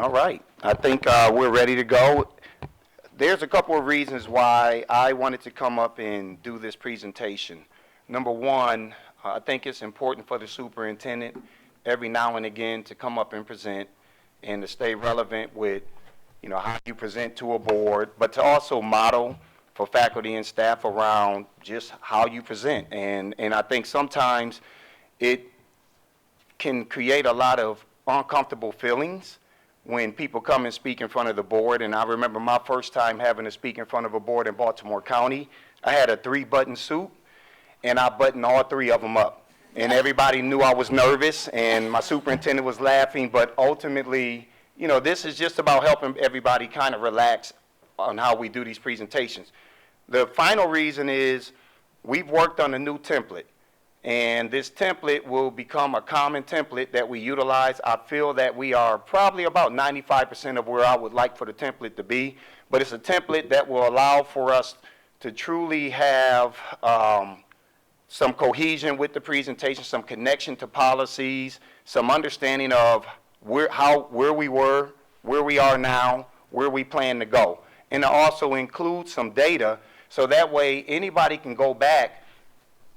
All right. I think we're ready to go. There's a couple of reasons why I wanted to come up and do this presentation. Number one, I think it's important for the superintendent every now and again to come up and present and to stay relevant with, how you present to a board, but to also model for faculty and staff around just how you present. And I think sometimes it can create a lot of uncomfortable feelings when people come and speak in front of the board. And I remember my first time having to speak in front of a board in Baltimore County. I had a 3-button suit, and I buttoned all 3 of them up. And everybody knew I was nervous, and my superintendent was laughing, but ultimately, this is just about helping everybody kind of relax on how we do these presentations. The final reason is we've worked on a new template, and this template will become a common template that we utilize. I feel that we are probably about 95% of where I would like for the template to be, but it's a template that will allow for us to truly have some cohesion with the presentation, some connection to policies, some understanding of where we were, where we are now, where we plan to go. And to also include some data so that way anybody can go back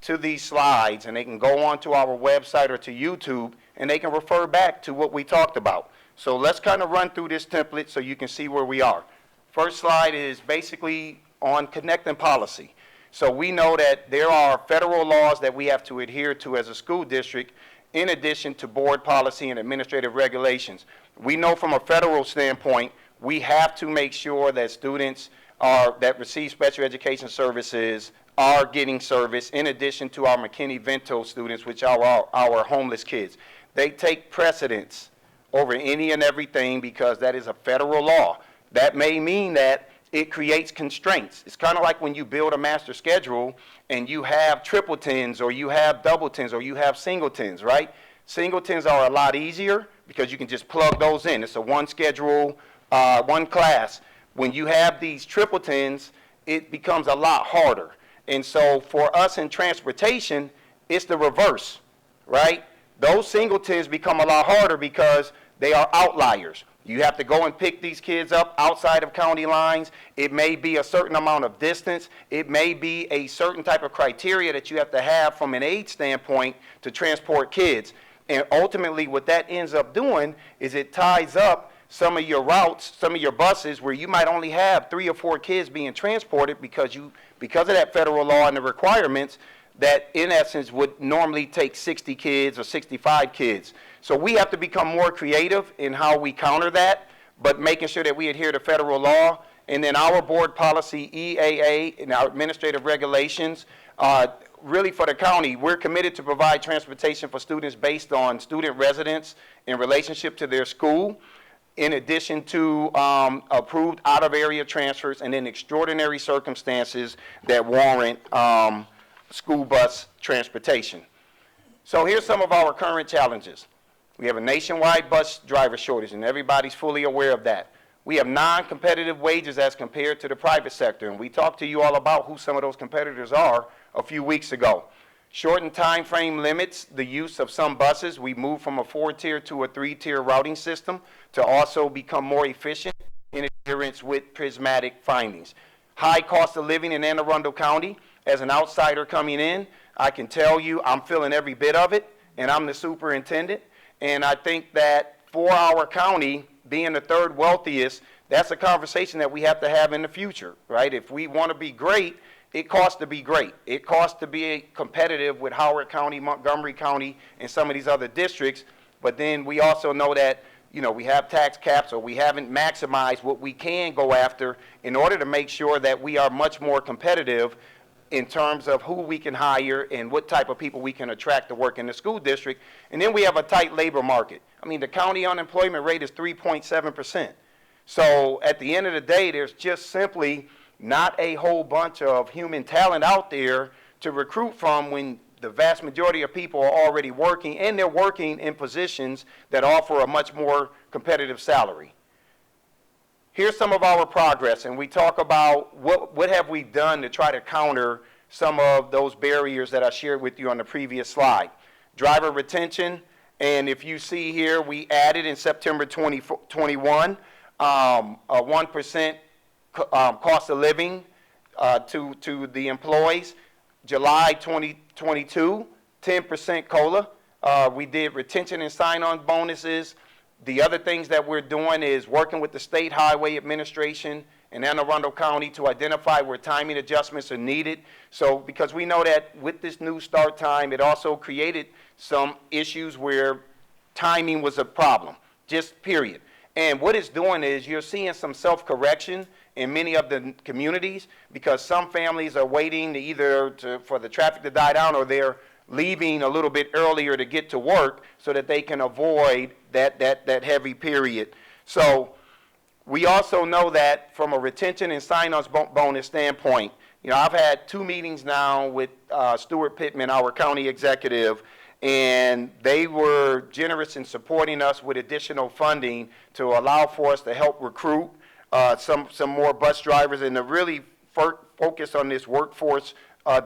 to these slides and they can go onto our website or to YouTube and they can refer back to what we talked about. So let's kind of run through this template so you can see where we are. First slide is basically on connecting policy. So we know that there are federal laws that we have to adhere to as a school district in addition to board policy and administrative regulations. We know from a federal standpoint, we have to make sure that students that receive special education services are getting service in addition to our McKinney-Vento students, which are our homeless kids. They take precedence over any and everything because that is a federal law. That may mean that it creates constraints. It's kind of like when you build a master schedule and you have tripletons or you have doubletons or you have singletons, right? Singletons are a lot easier because you can just plug those in. It's a one schedule, one class. When you have these tripletons, it becomes a lot harder. And so for us in transportation, it's the reverse, right? Those singletons become a lot harder because they are outliers. You have to go and pick these kids up outside of county lines. It may be a certain amount of distance. It may be a certain type of criteria that you have to have from an aid standpoint to transport kids. And ultimately what that ends up doing is it ties up some of your routes, some of your buses where you might only have 3 or 4 kids being transported because of that federal law and the requirements that in essence would normally take 60 kids or 65 kids. So we have to become more creative in how we counter that, but making sure that we adhere to federal law. And then our board policy, EAA, and our administrative regulations, really for the county, we're committed to provide transportation for students based on student residence in relationship to their school, in addition to approved out-of-area transfers and then extraordinary circumstances that warrant school bus transportation. So here's some of our current challenges. We have a nationwide bus driver shortage, and everybody's fully aware of that. We have non-competitive wages as compared to the private sector, and we talked to you all about who some of those competitors are a few weeks ago. Shortened time frame limits the use of some buses. We moved from a 4-tier to a 3-tier routing system to also become more efficient in adherence with prismatic findings. High cost of living in Anne Arundel County. As an outsider coming in, I can tell you I'm feeling every bit of it, and I'm the superintendent. And I think that for our county, being the 3rd wealthiest, that's a conversation that we have to have in the future, right? If we want to be great, it costs to be great. It costs to be competitive with Howard County, Montgomery County, and some of these other districts. But then we also know that, we have tax caps, or we haven't maximized what we can go after in order to make sure that we are much more competitive in terms of who we can hire and what type of people we can attract to work in the school district. And then we have a tight labor market. I mean, the county unemployment rate is 3.7%. So at the end of the day, there's just simply not a whole bunch of human talent out there to recruit from when the vast majority of people are already working, and they're working in positions that offer a much more competitive salary. Here's some of our progress, and we talk about what have we done to try to counter some of those barriers that I shared with you on the previous slide. Driver retention And if you see here, we added in September 2021 a 1% cost of living to the employees. July 2022, 10% COLA. We did retention and sign-on bonuses. The other things that we're doing is working with the State Highway Administration in Anne Arundel County to identify where timing adjustments are needed. So, because we know that with this new start time, it also created some issues where timing was a problem, just period. And what it's doing is you're seeing some self-correction in many of the communities because some families are waiting for the traffic to die down, or they're leaving a little bit earlier to get to work so that they can avoid that heavy period. So we also know that from a retention and sign-on bonus standpoint, I've had 2 meetings now with Stuart Pittman, our county executive, and they were generous in supporting us with additional funding to allow for us to help recruit some more bus drivers and to really focus on this workforce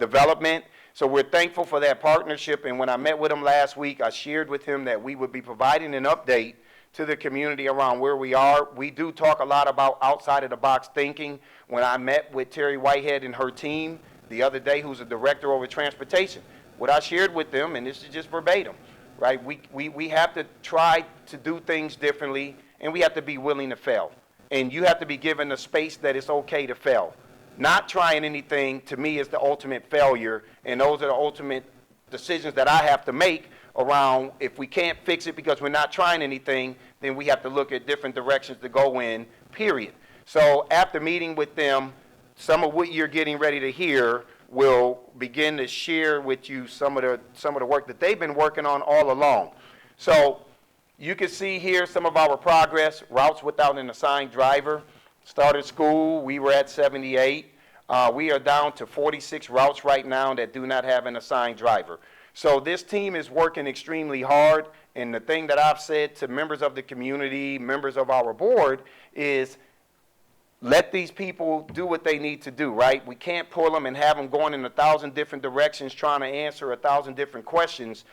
development. So we're thankful for that partnership, and when I met with him last week, I shared with him that we would be providing an update to the community around where we are. We do talk a lot about outside of the box thinking. When I met with Terry Whitehead and her team the other day, who's a director over transportation, what I shared with them, and this is just verbatim, right? We have to try to do things differently, and we have to be willing to fail. And you have to be given a space that it's okay to fail. Not trying anything, to me, is the ultimate failure, and those are the ultimate decisions that I have to make around if we can't fix it because we're not trying anything, then we have to look at different directions to go in, period. So after meeting with them, some of what you're getting ready to hear will begin to share with you some of the work that they've been working on all along. So you can see here some of our progress. Routes without an assigned driver. Started school, we were at 78. We are down to 46 routes right now that do not have an assigned driver. So this team is working extremely hard, and the thing that I've said to members of the community, members of our board, is let these people do what they need to do, right? We can't pull them and have them going in 1,000 different directions trying to answer 1,000 different questions.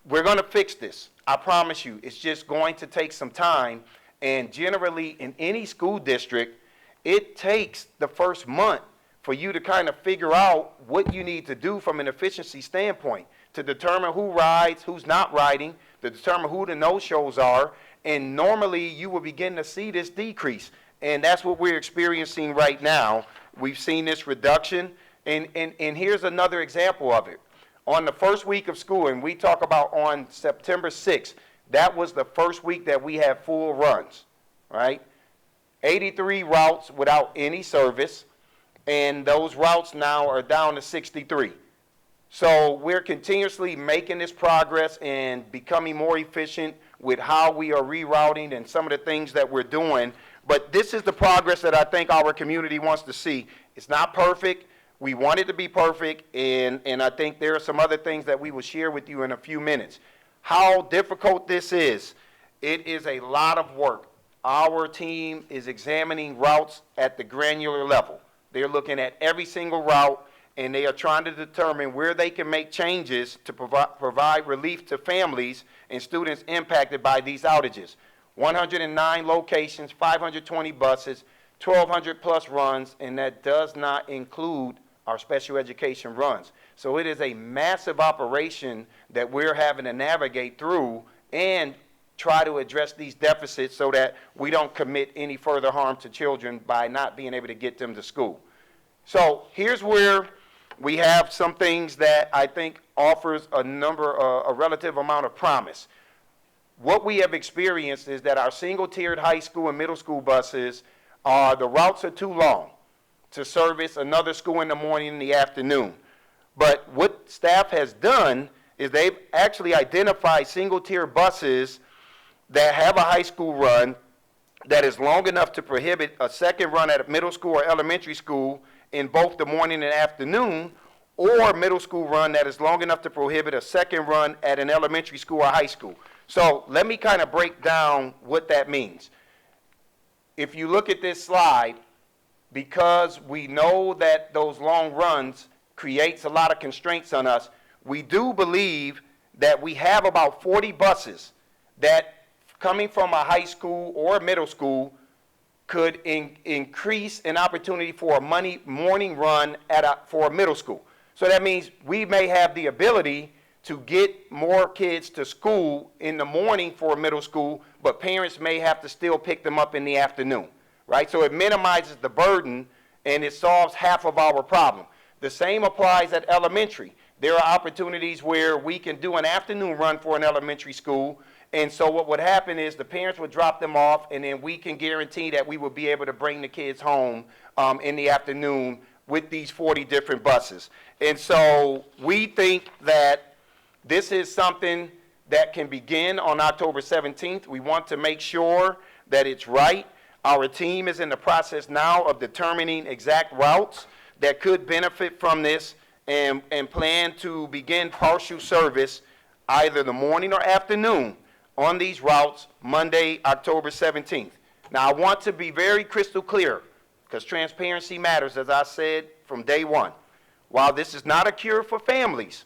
We're going to fix this. I promise you. It's just going to take some time. And generally, in any school district, it takes the first month for you to kind of figure out what you need to do from an efficiency standpoint to determine who rides, who's not riding, to determine who the no-shows are. And normally, you will begin to see this decrease. And that's what we're experiencing right now. We've seen this reduction. And here's another example of it. On the first week of school, and we talk about on September 6th, that was the first week that we had full runs, right? 83 routes without any service, and those routes now are down to 63. So we're continuously making this progress and becoming more efficient with how we are rerouting and some of the things that we're doing. But this is the progress that I think our community wants to see. It's not perfect. We want it to be perfect, and I think there are some other things that we will share with you in a few minutes. How difficult this is, it is a lot of work. Our team is examining routes at the granular level. They're looking at every single route, and they are trying to determine where they can make changes to provide relief to families and students impacted by these outages. 109 locations, 520 buses, 1,200 plus runs, and that does not include our special education runs. So it is a massive operation that we're having to navigate through and try to address these deficits so that we don't commit any further harm to children by not being able to get them to school. So here's where we have some things that I think offers a relative amount of promise. What we have experienced is that our single-tiered high school and middle school buses, the routes are too long to service another school in the morning and the afternoon. But what staff has done is they've actually identified single-tier buses that have a high school run that is long enough to prohibit a second run at a middle school or elementary school in both the morning and afternoon, or a middle school run that is long enough to prohibit a second run at an elementary school or high school. So let me kind of break down what that means. If you look at this slide, because we know that those long runs creates a lot of constraints on us, we do believe that we have about 40 buses that, coming from a high school or a middle school, could increase an opportunity for a morning run for a middle school. So that means we may have the ability to get more kids to school in the morning for a middle school, but parents may have to still pick them up in the afternoon, right? So it minimizes the burden and it solves half of our problem. The same applies at elementary. There are opportunities where we can do an afternoon run for an elementary school, and so what would happen is the parents would drop them off, and then we can guarantee that we will be able to bring the kids home in the afternoon with these 40 different buses. And so we think that this is something that can begin on October 17th. We want to make sure that it's right. Our team is in the process now of determining exact routes that could benefit from this, and plan to begin partial service either the morning or afternoon on these routes Monday, October 17th. Now, I want to be very crystal clear, because transparency matters, as I said from day one. While this is not a cure for families,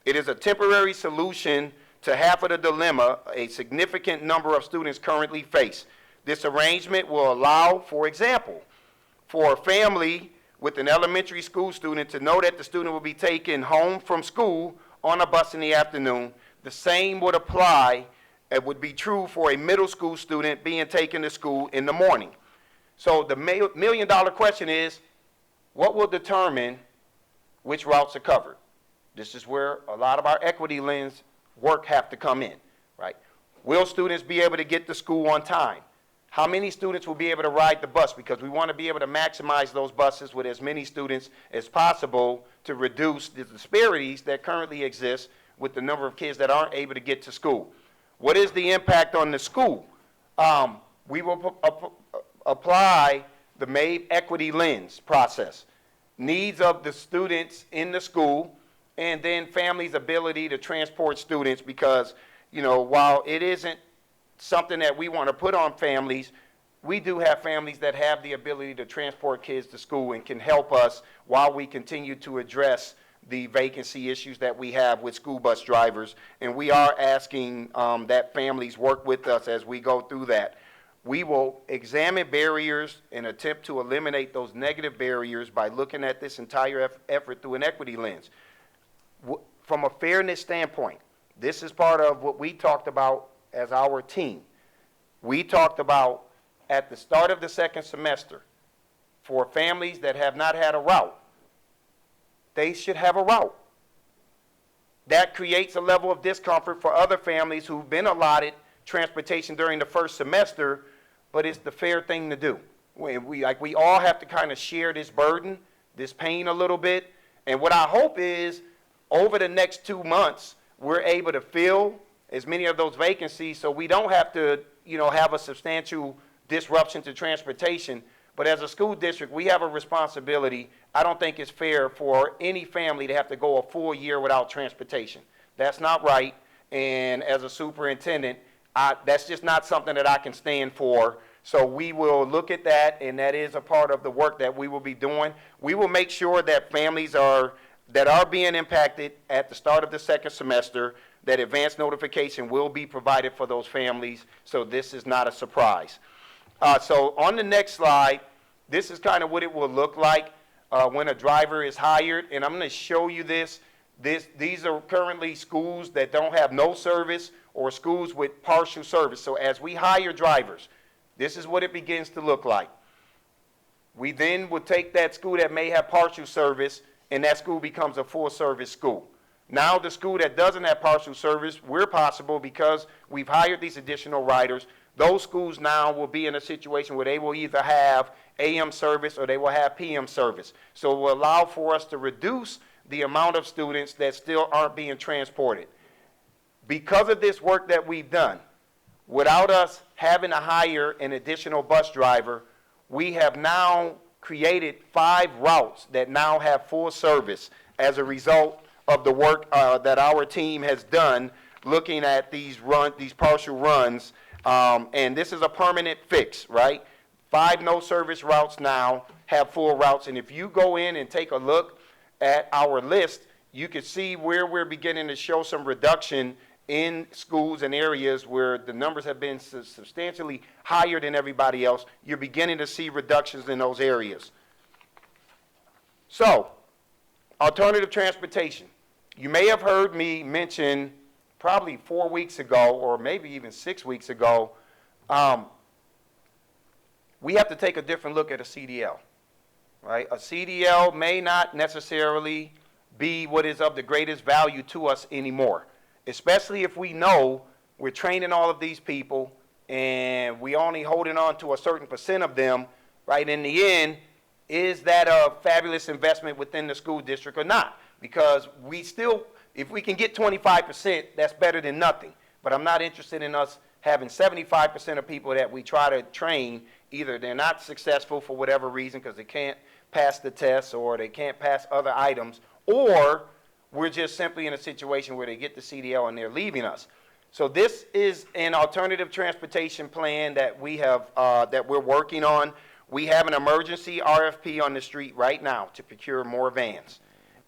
it is a temporary solution to half of the dilemma a significant number of students currently face. This arrangement will allow, for example, for a family with an elementary school student to know that the student will be taken home from school on a bus in the afternoon. The same would apply, it would be true for a middle school student being taken to school in the morning. So the million-dollar question is, what will determine which routes are covered? This is where a lot of our equity lens work have to come in, right? Will students be able to get to school on time? How many students will be able to ride the bus? Because we want to be able to maximize those buses with as many students as possible to reduce the disparities that currently exist with the number of kids that aren't able to get to school. What is the impact on the school? We will apply the MAVE equity lens process. Needs of the students in the school, and then families' ability to transport students, because, you know, while it isn't something that we want to put on families, we do have families that have the ability to transport kids to school and can help us while we continue to address the vacancy issues that we have with school bus drivers. And we are asking that families work with us as we go through that. We will examine barriers and attempt to eliminate those negative barriers by looking at this entire effort through an equity lens. From a fairness standpoint, this is part of what we talked about as our team. We talked about at the start of the second semester, for families that have not had a route, they should have a route. That creates a level of discomfort for other families who've been allotted transportation during the first semester, but it's the fair thing to do. We all have to kind of share this burden, this pain a little bit, and what I hope is over the next 2 months, we're able to fill as many of those vacancies so we don't have to, have a substantial disruption to transportation. But as a school district, we have a responsibility. I don't think it's fair for any family to have to go a full year without transportation. That's not right. And as a superintendent, that's just not something that I can stand for. So we will look at that, and that is a part of the work that we will be doing. We will make sure that families that are being impacted at the start of the second semester, that advance notification will be provided for those families, so this is not a surprise. So on the next slide, this is kind of what it will look like when a driver is hired, and I'm going to show you this. These are currently schools that don't have no service or schools with partial service. So as we hire drivers, this is what it begins to look like. We then will take that school that may have partial service, and that school becomes a full-service school. Now the school that doesn't have partial service, we're possible because we've hired these additional riders. Those schools now will be in a situation where they will either have AM service or they will have PM service. So it will allow for us to reduce the amount of students that still aren't being transported. Because of this work that we've done, without us having to hire an additional bus driver, we have now created 5 routes that now have full service as a result of the work that our team has done looking at these partial runs. And this is a permanent fix, right? 5 no service routes now have full routes. And if you go in and take a look at our list, you can see where we're beginning to show some reduction in schools and areas where the numbers have been substantially higher than everybody else. You're beginning to see reductions in those areas. So, alternative transportation. You may have heard me mention probably 4 weeks ago, or maybe even 6 weeks ago, we have to take a different look at a CDL, right? A CDL may not necessarily be what is of the greatest value to us anymore, especially if we know we're training all of these people and we only holding on to a certain percent of them, right? In the end, is that a fabulous investment within the school district or not? Because we still, if we can get 25%, that's better than nothing. But I'm not interested in us having 75% of people that we try to train, either they're not successful for whatever reason because they can't pass the tests or they can't pass other items, or we're just simply in a situation where they get the CDL and they're leaving us. So this is an alternative transportation plan that we have, that we're working on. We have an emergency RFP on the street right now to procure more vans.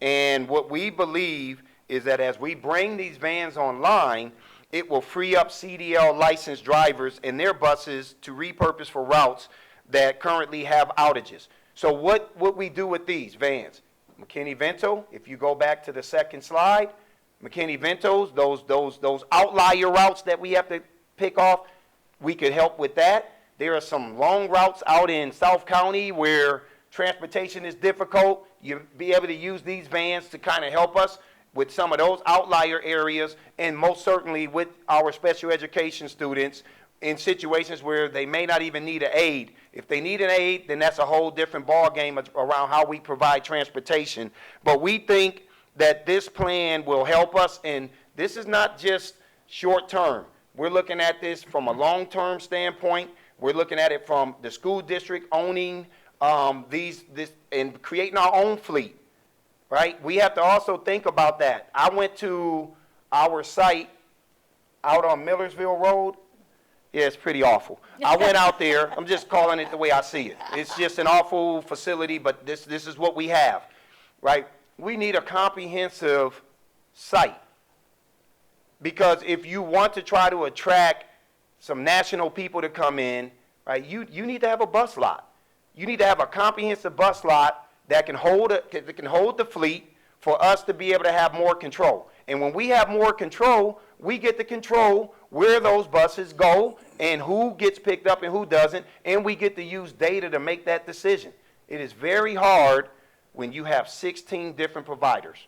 And what we believe is that as we bring these vans online, it will free up CDL licensed drivers and their buses to repurpose for routes that currently have outages. So what we do with these vans? McKinney-Vento, if you go back to the second slide, McKinney-Ventos, those outlier routes that we have to pick off, we could help with that. There are some long routes out in South County where transportation is difficult. You'll be able to use these vans to kind of help us with some of those outlier areas, and most certainly with our special education students in situations where they may not even need an aid. If they need an aid, then that's a whole different ballgame around how we provide transportation. But we think that this plan will help us, and this is not just short term. We're looking at this from a long-term standpoint. We're looking at it from the school district owning this and creating our own fleet, right? We have to also think about that. I went to our site out on Millersville Road. Yeah, it's pretty awful. I went out there. I'm just calling it the way I see it. It's just an awful facility, but this is what we have, right? We need a comprehensive site, because if you want to try to attract some national people to come in, right, you need to have a bus lot. You need to have a comprehensive bus lot that can hold the fleet for us to be able to have more control. And when we have more control, we get to control where those buses go and who gets picked up and who doesn't, and we get to use data to make that decision. It is very hard when you have 16 different providers.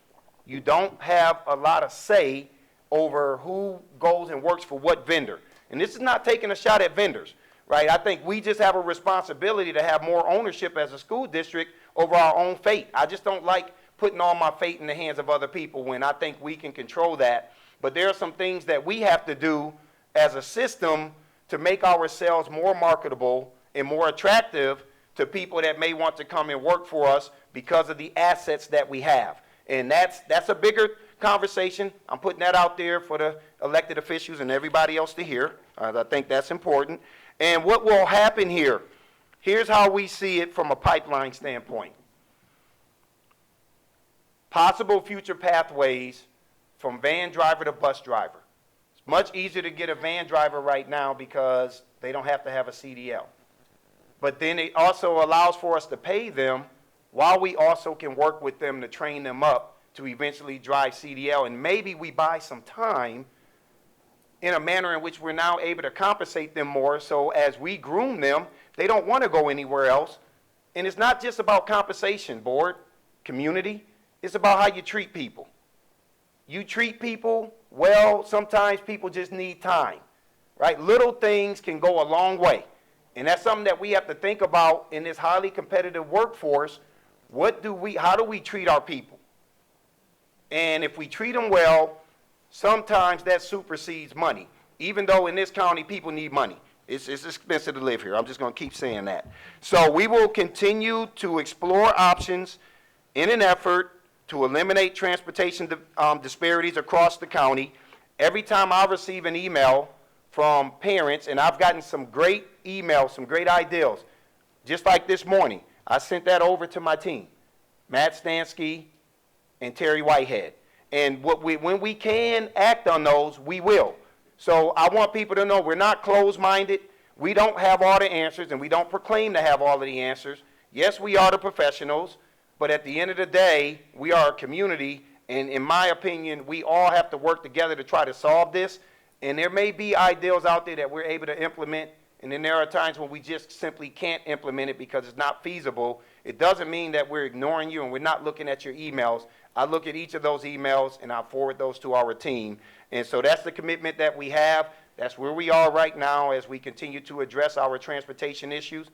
You don't have a lot of say over who goes and works for what vendor. And this is not taking a shot at vendors, right? I think we just have a responsibility to have more ownership as a school district over our own fate. I just don't like putting all my fate in the hands of other people when I think we can control that. But there are some things that we have to do as a system to make ourselves more marketable and more attractive to people that may want to come and work for us because of the assets that we have. And that's a bigger conversation. I'm putting that out there for the elected officials and everybody else to hear. I think that's important. And what will happen here, here's how we see it from a pipeline standpoint. Possible future pathways from van driver to bus driver. It's much easier to get a van driver right now because they don't have to have a CDL. But then it also allows for us to pay them while we also can work with them to train them up to eventually drive CDL. And maybe we buy some time in a manner in which we're now able to compensate them more, so as we groom them, they don't want to go anywhere else. And it's not just about compensation, board, community. It's about how you treat people. You treat people well, sometimes people just need time, right? Little things can go a long way. And that's something that we have to think about in this highly competitive workforce. How do we treat our people? And if we treat them well, sometimes that supersedes money. Even though in this county people need money. It's expensive to live here. I'm just going to keep saying that. So we will continue to explore options in an effort to eliminate transportation disparities across the county. Every time I receive an email from parents, and I've gotten some great emails, some great ideas, just like this morning, I sent that over to my team. Matt Stansky, and Terry Whitehead. And when we can act on those, we will. So I want people to know we're not closed-minded. We don't have all the answers, and we don't proclaim to have all of the answers. Yes, we are the professionals, but at the end of the day, we are a community, and in my opinion, we all have to work together to try to solve this. And there may be ideals out there that we're able to implement, and then there are times when we just simply can't implement it because it's not feasible. It doesn't mean that we're ignoring you and we're not looking at your emails. I look at each of those emails, and I forward those to our team. And so that's the commitment that we have. That's where we are right now as we continue to address our transportation issues.